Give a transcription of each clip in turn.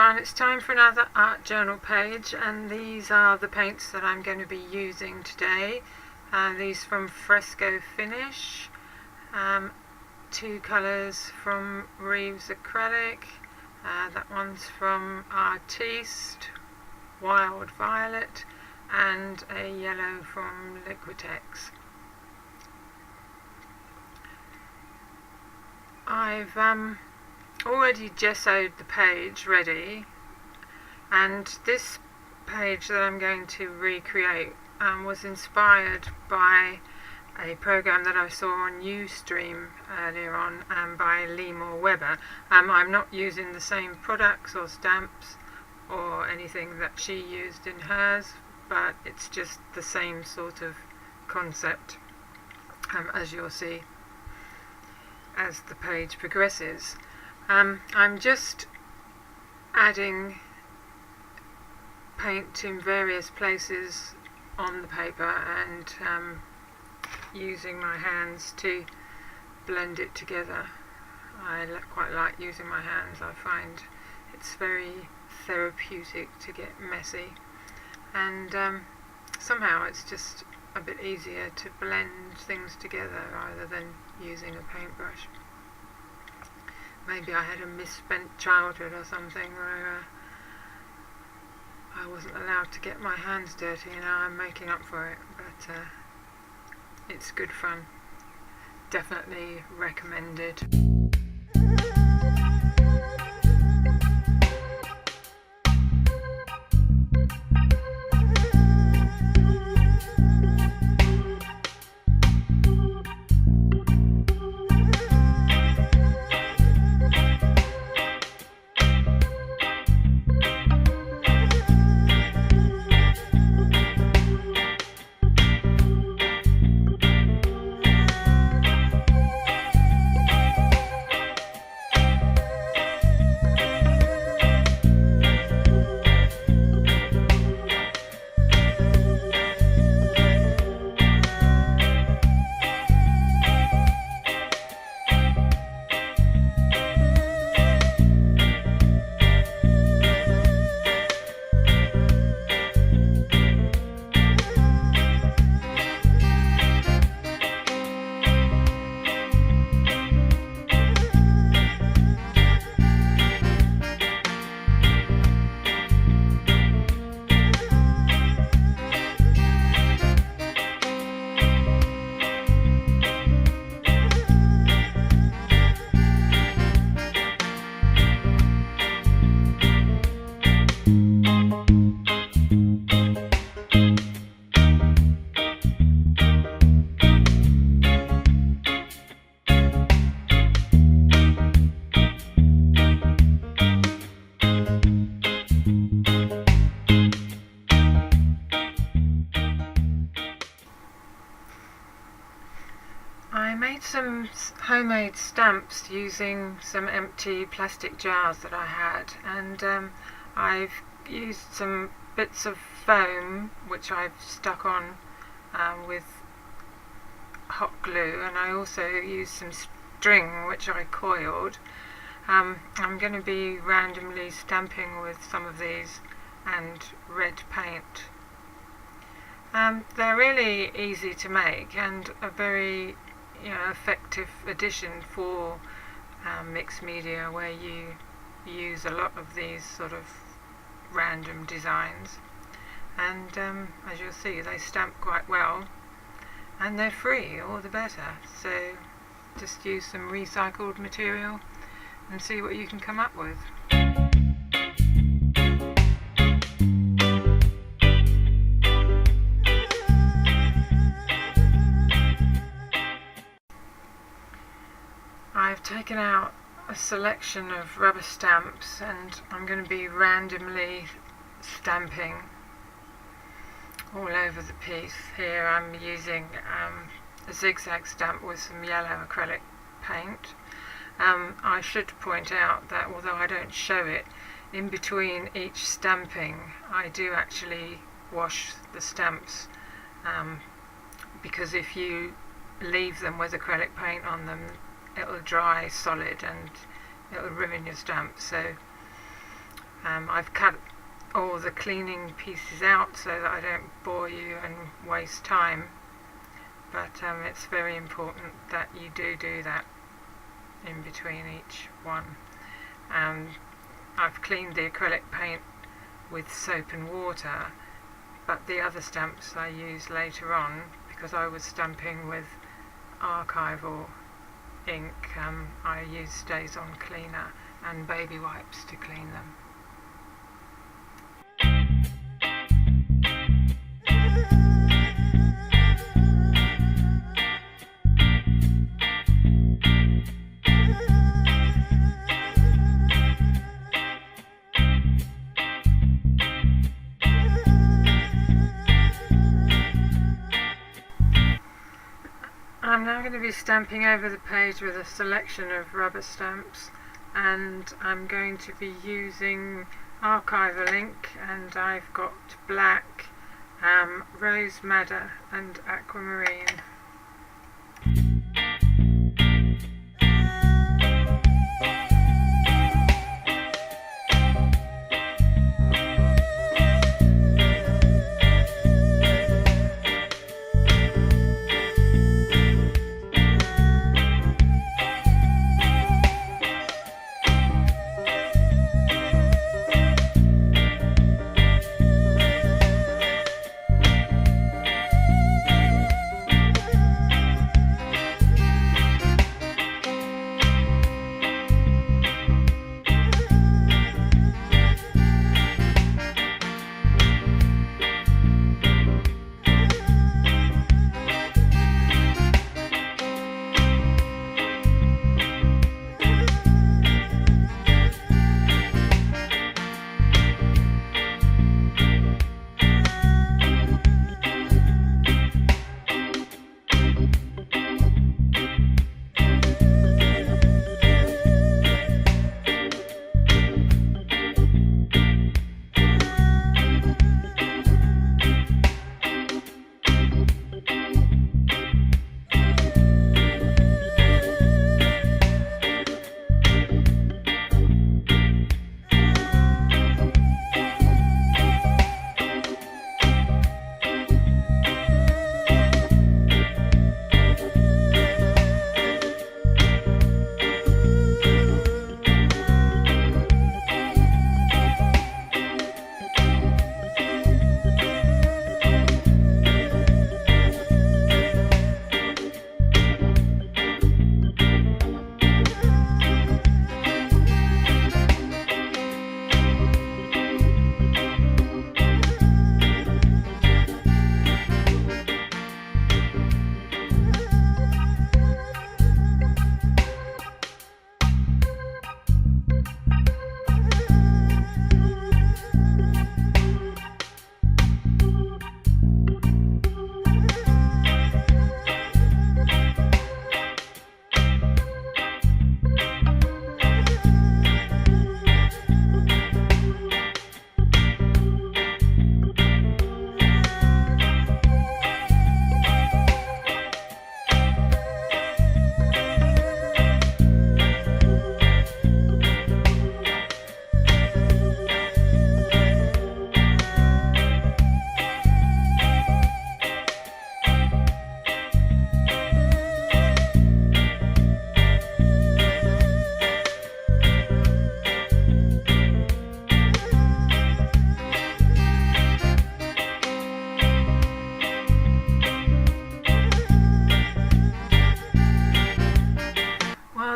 everyone, it's time for another art journal page, and these are the paints that I'm going to be using today. These from Fresco Finish, two colours from Reeves Acrylic, that one's from Artiste, Wild Violet, and a yellow from Liquitex. I've already gessoed the page ready, and this page that I'm going to recreate was inspired by a program that I saw on Ustream earlier on by Limor. I'm not using the same products or stamps or anything that she used in hers, but it's just the same sort of concept, as you'll see as the page progresses. I'm just adding paint in various places on the paper and using my hands to blend it together. I quite like using my hands. I find it's very therapeutic to get messy, and somehow it's just a bit easier to blend things together rather than using a paintbrush. Maybe I had a misspent childhood or something where I wasn't allowed to get my hands dirty, and now I'm making up for it, but it's good fun. Definitely recommended. I made some homemade stamps using some empty plastic jars that I had, and I've used some bits of foam which I've stuck on with hot glue, and I also used some string which I coiled. I'm going to be randomly stamping with some of these and red paint. They're really easy to make and a very effective addition for mixed media, where you use a lot of these sort of random designs, and as you'll see, they stamp quite well and they're free, all the better. So just use some recycled material and see what you can come up with. I've taken out a selection of rubber stamps, and I'm going to be randomly stamping all over the piece. Here I'm using a zigzag stamp with some yellow acrylic paint. I should point out that although I don't show it, in between each stamping I do actually wash the stamps, because if you leave them with acrylic paint on them, it'll dry solid and it'll ruin your stamp. So I've cut all the cleaning pieces out so that I don't bore you and waste time, but it's very important that you do that in between each one. I've cleaned the acrylic paint with soap and water, but the other stamps I use later on because I was stamping with archival ink. I use Stays-On cleaner and baby wipes to clean them. I'm now going to be stamping over the page with a selection of rubber stamps, and I'm going to be using archival ink, and I've got black, rose madder and aquamarine.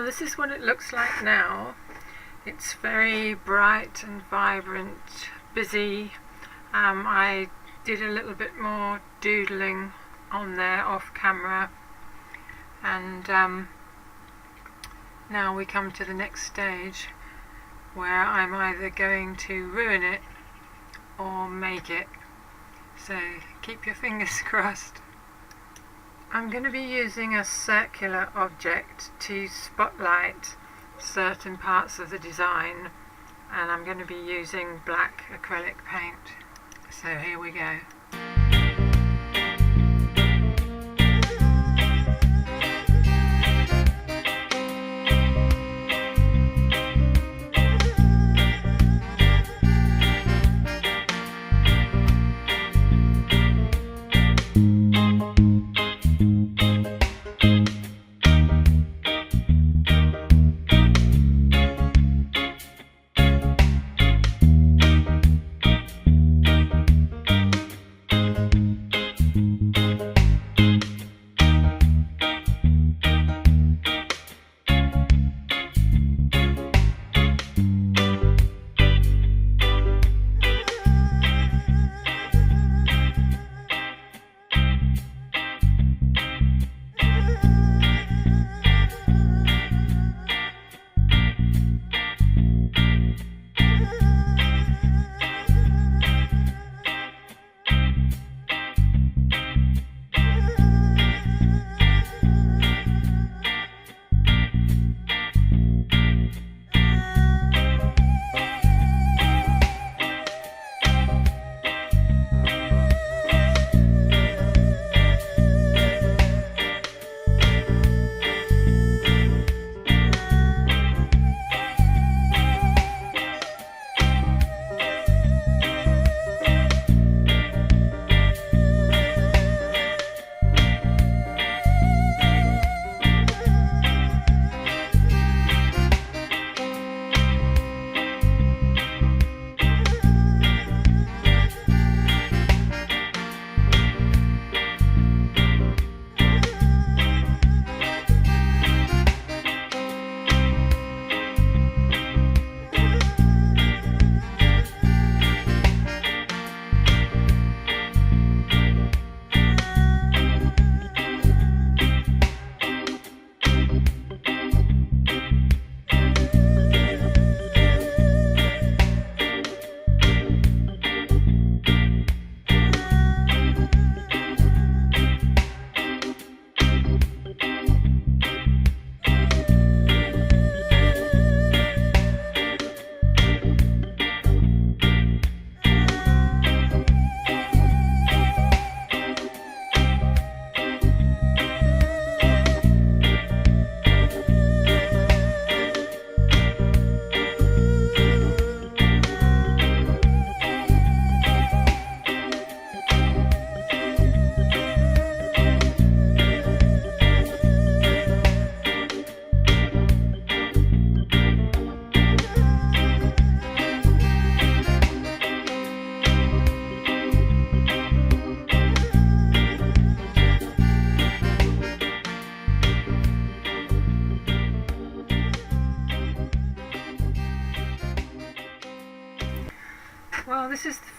This is what it looks like now. It's very bright and vibrant, busy. I did a little bit more doodling on there off camera, and now we come to the next stage where I'm either going to ruin it or make it, so keep your fingers crossed. I'm going to be using a circular object to spotlight certain parts of the design, and I'm going to be using black acrylic paint. So here we go.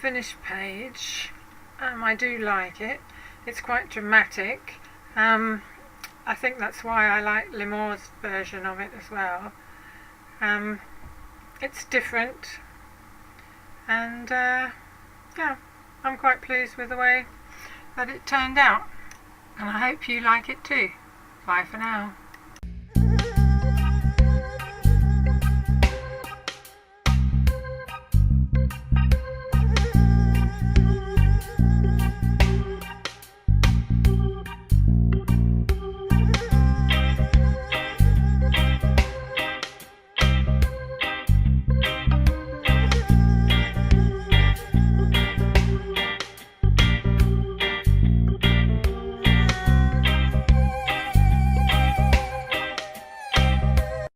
finished page. I do like it. It's quite dramatic. I think that's why I like Limor's version of it as well. It's different, and yeah, I'm quite pleased with the way that it turned out, and I hope you like it too. Bye for now.